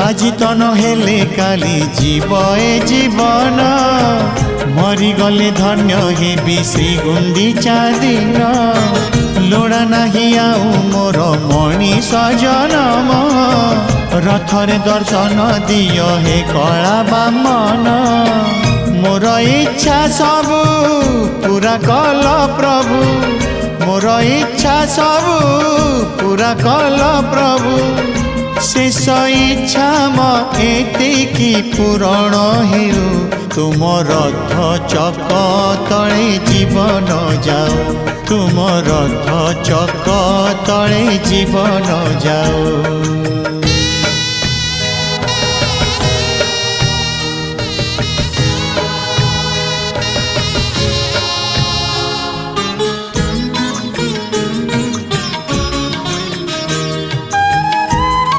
আজি তো নহলে কালি জীব এ জীবন মরিগলে ধন্য হেবি শ্রী গুন্ডিচা দিন লোড়া নাহি আউ মোর মণিষ জনম রথরে দর্শন দিয় হে কলা বামন মোর ইচ্ছা সবু পুরা কল প্রভু মোর ইচ্ছা সবু পুরা কল প্রভু शेष इच्छा एतिकी पूरण हेउ तुम रथ चक तले जीवन जाओ तुम रथ चक तले जीवन जाओ।